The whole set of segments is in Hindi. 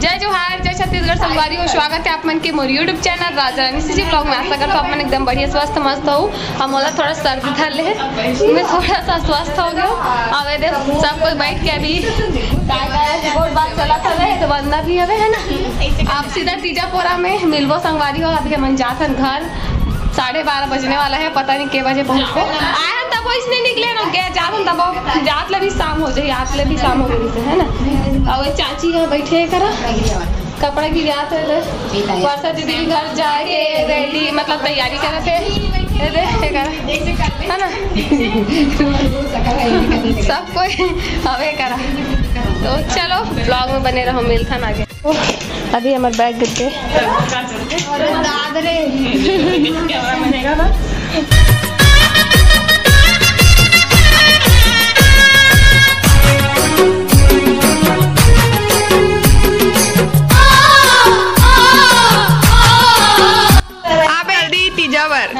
जय जोहार, जय छत्तीसगढ़ संगवारी हो। स्वागत है आप मन के मोर यूट्यूब चैनल राजा रानी सी ब्लॉग में। आशा करता हूँ आप मन एकदम बढ़िया स्वस्थ मस्त हो। हम बोला थोड़ा सर्दी धर ले, मैं थोड़ा सा स्वस्थ हो गया। अब दे सब कोई बैठ के अभी बहुत बात चला था तो बंदा भी है ना। आप सीधा तीजापुरा में मिलबो संगवारी हो। अभी हम जाते घर 12:30 बजने वाला है, पता नहीं के बजे पहुँचते आया तब इसने निकले ना गया तब जात ले भी शाम हो जाए, आत ले भी शाम हो गई है ना। और चाची है बैठे करा कपड़ा की जात है वर्षा दीदी भी घर जाके रेडी मतलब तैयारी करते है ना। सब कोई हवे करा तो चलो ब्लॉग में बने रहो, मिलता ना आगे। अभी हमारे बैग गिरते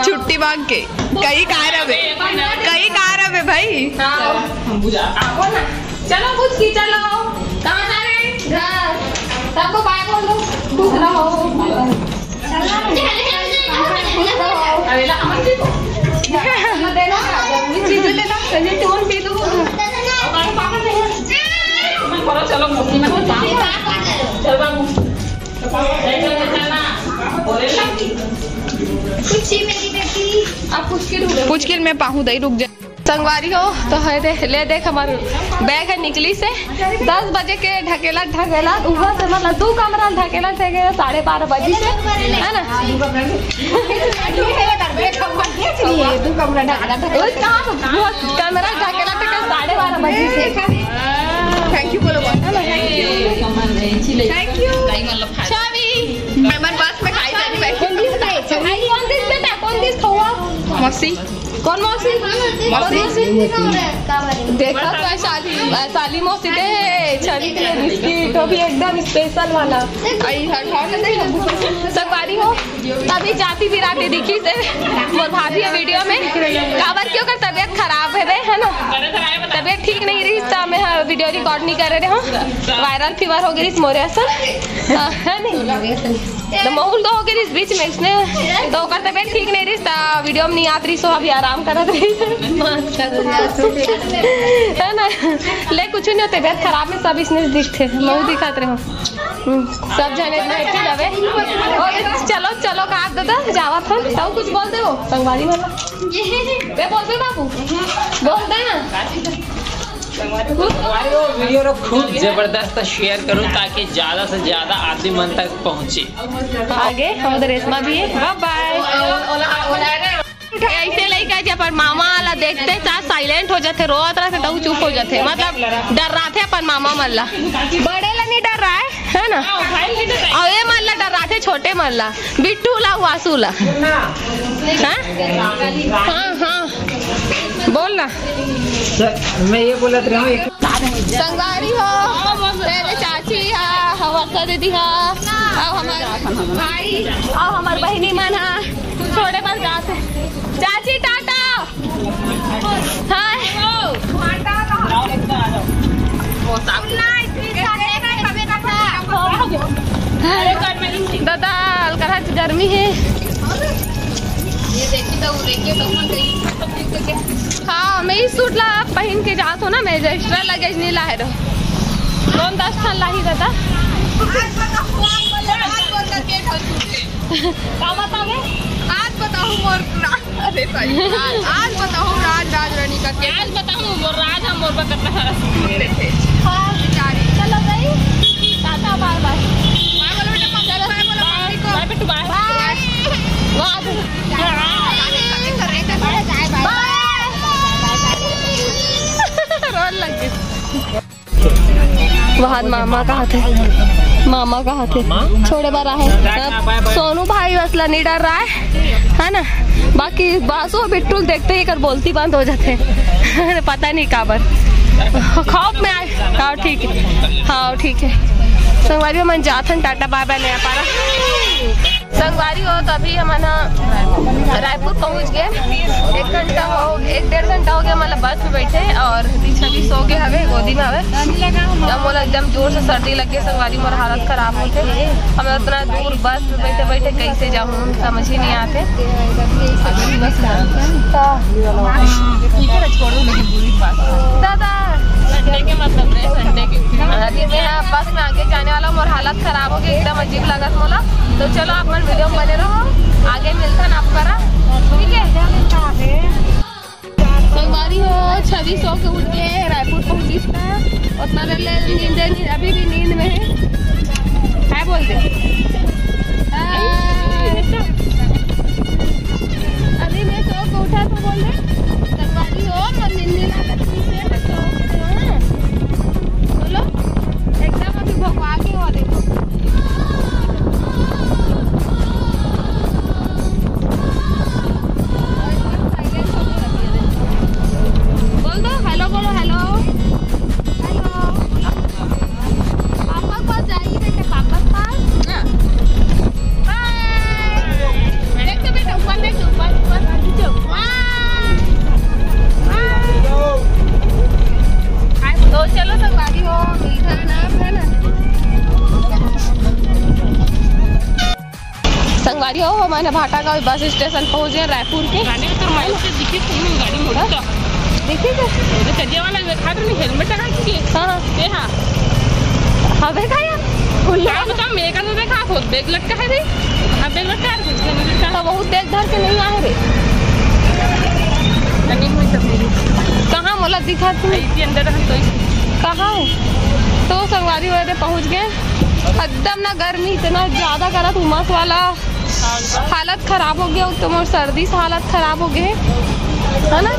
छुट्टी मांग के कई कार है भाई। चलो कुछ की चलो कहाँ जा रहे हैं? घर सबको बाय बोल दो। खुश रहो। अरे ला अमन जी को देना चीज लेना चलिए टोन पी दो। पापा नहीं मैं करो चलो मुक्ति में चल बाबू चलना बोले लगी कुछ ही मेरी बेटी आप पूछ के मैं पाहू दई रुक जा संगवारी हो तो है दे ले देख हमारे बैग है निकली से 10 बजे के ढकेला उहा से मतलब 2 कमरा ढकेला थे 12:30 बजे से है ना। कमरा ढकेला थे 12:30 बजे से। थैंक यू बोलो थैंक यू चाबी मेहमान पास में खाई जानी बैठी कौन दिस खवा मौसी कौन मौसी देखा तो साली मौसी दे छली के बिस्किट भी एकदम स्पेशल वाला संगवारी हो। तभी जाती बिराती दिखी से मोर भाभी है वीडियो में काबर क्यों कर तबियत खराब है ना। तबियत ठीक नहीं रही तो मैं वीडियो रिकॉर्ड नहीं कर रहे हो। वायरल फीवर हो गई मोरे असर है नहीं तो महूल तो हो गई इस बीच में इसने तो तबियत ठीक नहीं रही तो वीडियो में नहीं आती रही। सो अभी आराम कर रही है ना। ले कुछ नहीं होते तबियत खराब में सब इसने दिखते महू दिखाते रहो सब जने जावे। चलो चलो का दादा जावा था तो कुछ बोल दे वो संगवारी वाला बोल दे बाबू बोल दे ना। वीडियो खूब जबरदस्त शेयर करूं ताकि ज्यादा से ज्यादा आदमी मन तक पहुंचे। आगे हम रेशमा भी है। बाय ऐसे लड़का जब मामा वाला देखते साथ साइलेंट हो जाते रोत रहा तो चुप हो जाते मतलब डर रहा थे अपन मामा मल्ला बड़े ला नहीं डर रहा है ना। और ये मल्ला डर रहा थे छोटे मल्ला बिट्टू ला वासू ला। हाँ बोल ना मैं ये बोला संगवारी हो तेरे चाची है वर्षा दीदी है और हमारे भाई और हमारे बहनी मन है थोड़े बस जाते चाची टाटा दादा अलकरा गर्मी है हाँ मैं इस सूट ला पहन के जात हो ना मैं एक्स्ट्रा लगेज नहीं लाए रहो 10 ठन ला ही दादा आज बताऊँ मोर अरे सही आज बताऊँ राज रानी का क्या आज बताऊँ मोर राज हम मोर बकता है। हाँ बेचारी चलो गई टाटा बाय बाय बाय बेटू बाय वहाँ मामा कहाँ थे छोड़े बार है सोनू भाई असला नहीं डर रहा है ना। बाकी बासु बिट्टू देखते ही कर बोलती बंद हो जाते पता नहीं काबर खौफ में आए। हाँ ठीक है, हाँ ठीक है। संगवारी मन जाथन टाटा बाय बाय नया पारा। संगवारी हो तो अभी हम रायपुर पहुंच गए। 1-1.5 घंटा हो गया मतलब बस में बैठे और छवि सो गए हवे गोदी में हवे। जब मोला एकदम जोर से सर्दी लग गई संगवारी मोर हालत खराब होते। हम उतना दूर बस में बैठे बैठे कैसे जाऊँ समझ ही नहीं आते। दादा संडे के मतलब संडे के अभी मैं बस में आगे जाने वाला हूँ और हालत खराब हो गई एकदम अजीब लगा मोला। तो चलो आप मन वीडियो में बने रहो, आगे मिलता ना आपका ठीक है। संगवारी हो छवि सो के उठ के रायपुर पहुंची उतना नींद अभी भी नींद में है बोल दे। अभी मैं सो के उठा तो बोल दे संगवारी हो मन नींद बोलो एकदम अभी भगवा के हो देखो। बोल दो हेलो, बोलो हेलो हेलो। पापा के पास जाएगी बेटा, पापा के पास बाय। देख तो बेटा ऊपर देख, ऊपर तो चलो संगवारी हो मिलता है ना। संगवारी हो हमारे भाटा का बस स्टेशन पहुंचे रायपुर के। देखिए हेलमेट हाँ हवे खाया मेरे तो देखा खुद बैग लटका है रे। बैग लटका है तो बहुत देख धर के नहीं आए रे। कहाँ मोला दिखा तुम अंदर कहाँ है। तो संगवारी वाले पहुँच गए एकदम ना गर्मी इतना ज्यादा करा था उमस वाला हालत खराब हो गया। तो मोर सर्दी से हालत खराब हो गए है ना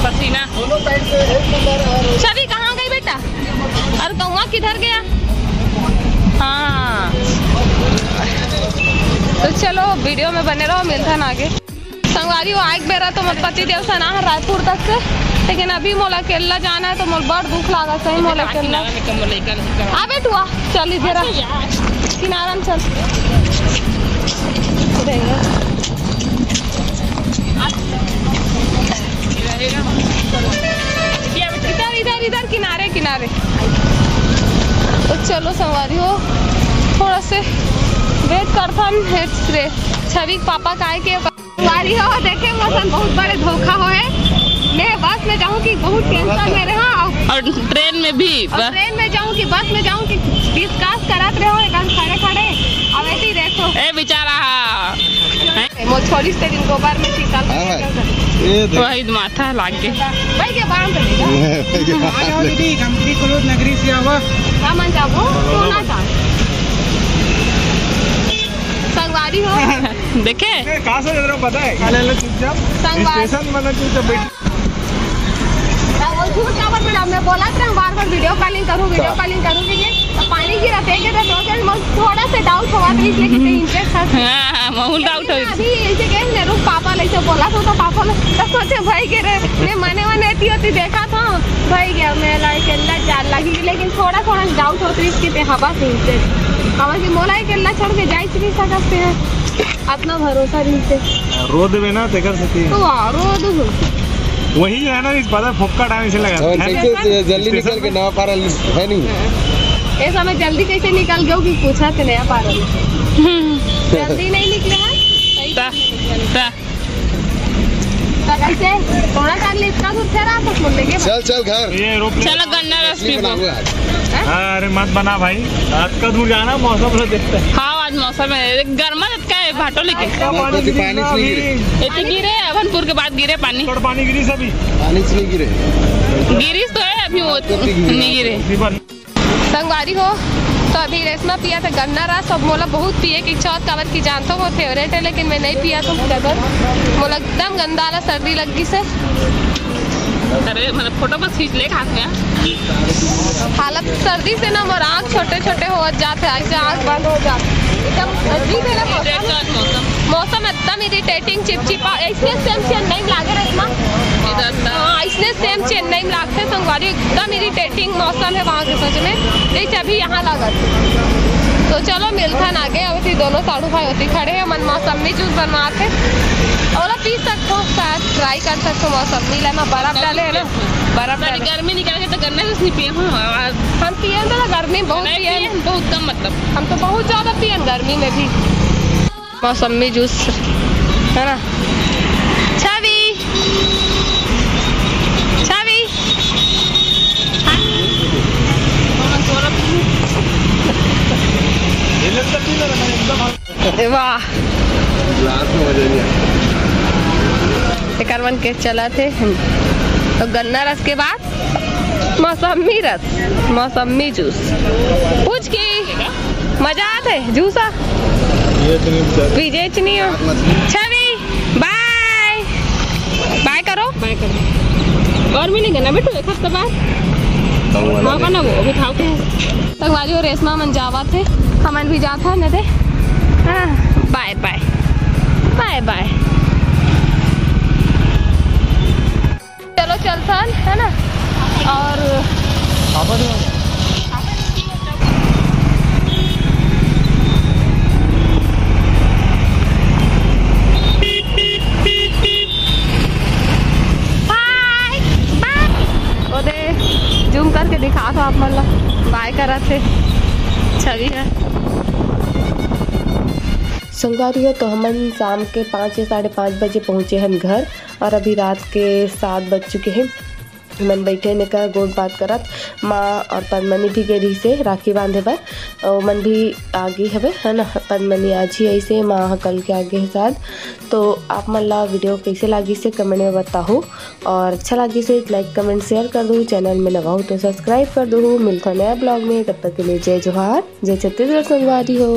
पसीना। छवि कहाँ गई बेटा और कौआ किधर गया। हाँ तो चलो वीडियो में बने रहो मिलता ना आगे। संगवारी वो आग बेरा तो मत पति देव सना है रायपुर तक से, लेकिन अभी मोला केला जाना है तो मोल बड़ दुख लगा सही मोला केला। आ बेटुआ चल इधर किनारा में चल। इधर इधर इधर किनारे किनारे। तो चलो संगवारी हो थोड़ा से वेट करता रे छवि पापा का के संगवारी हो देखे मौसम बहुत बड़े धोखा हो है। मैं बस में जाऊँ की बहुत टेंशन में रहा और ट्रेन में भी ट्रेन में जाऊँ की बस में जाऊँ की डिस्कस करत रहे खड़े खड़े अब ऐसे देखो ए बेचारा छोड़ी से दिन गोबर में निकाल वही माथा लाग के भाई के बांध दीदी कंपनी को नगरी से आवा मन जाओ सोना था संगवारी हो देखे कहाँ से जरा पता है स्टेशन में चुपचाप बैठ झूठ क्या बात मैं बोला था बार बार वीडियो कॉलिंग करूँगी तो पानी गिरा फेंके तो थोड़ा सा डाउट हुआ था इसलिए कितने इंटरेस्ट बहुत डाउट हो अभी ऐसे गए नेहरू पापा ऐसे बोला था तो पापा ने तो सोचे भाई गिरे मैं मने होती देखा था भाई गया मैं केला जान लगी लेकिन थोड़ा थोड़ा डाउट होता है इसके हवा से इंटरेस्ट हवा की मोला केला छोड़ के जा नहीं सकते हैं अपना भरोसा नहीं से रो देवे ना देकर सकती तो रो दो वही है ना इस पता फुक्का टाइम से लगा जल्दी निकल के नया पारा है नहीं ऐसा मैं जल्दी कैसे निकल गया कि पूछा थे नया पारा जल्दी नहीं निकले कैसे थोड़ा टाइम इतना दूर से रहा तो लेके चल घर चलो गन्ना रस पी अरे मत बना भाई रात का दूर जाना मौसम से देखते हैं। हाँ आज मौसम है गर्मा का है भाटो लेके पानी गिरे अभनपुर के बाद गिरे पानी गिरी सभी पानी से नहीं गिरे गिरी तो है अभी वो नहीं गिरे। संगवारी हो तो अभी रेशमा पिया था गन्ना रस और मोला बहुत पिए की इच्छा काबर की जानता हूँ फेवरेट है लेकिन मैं नहीं पिया तो मोला एकदम गंदा वाला सर्दी लगी से अरे मतलब फोटो बस खींच ले हाथ में हालत सर्दी से ना मोर आँख छोटे छोटे हो जाते ऐसे आँख बंद हो जाते एकदम अजीब है ना मौसम मौसम एकदम इरिटेटिंग चिपचिपा ऐसे सेम चेन्नई में लागे रेशमा। हाँ ऐसे सेम चेन्नई में लागते संगवारी एकदम इरिटेटिंग मौसम है वहाँ के सच में। जैसे अभी यहाँ लागत तो चलो मिलता ना आगे। अब थी दोनों साड़ू भाई होती खड़े हैं मन मौसमी जूस बनवाते और पी सकते हो शायद ट्राई कर सकते हो। मौसमी लेना बर्फ डाले है ना बर्फ डाले। गर्मी निकल तो गन्ना जूस नहीं पिए हम पिए तो गर्मी बहुत पिए बहुत कम मतलब हम तो बहुत ज़्यादा पिए गर्मी में भी मौसमी जूस है ना। छवि छवि वाह करवन के चला थे तो गन्ना रस के बाद मौसमी रस मौसमी जूस पूछ के मजा आते जूसा विजय हो। छवि बाय बाय करो और भी नहीं करना बेटू एक हफ्ते बाद हाँ ना वो भी खाओ तकवारी और रेशमा मन जावा थे हमन भी जाता न थे। हाँ बाय बाय बाय बाय चलो चलता है ना। और जूम करके दिखा दो आप मतलब बाय करा थे छवि है संगवारी। तो हम शाम के 5 या 5:30 बजे पहुँचे हैं घर और अभी रात के 7 बज चुके हैं। मन बैठे ने का गोद बात करत माँ और पद्मनी भी गेरी से राखी बांधे पर और मन भी आगे हवे है ना। पद्मनी आज ही ऐसे माँ कल के आगे है साथ। तो आप मन ला वीडियो कैसे लगी से कमेंट में बताओ और अच्छा लगी से लाइक कमेंट शेयर कर दो। चैनल में नवा हो तो सब्सक्राइब कर दो। मिलता नया ब्लॉग में तब तक के लिए जय जोहार जय छत्तीसगढ़ संगवारी हो।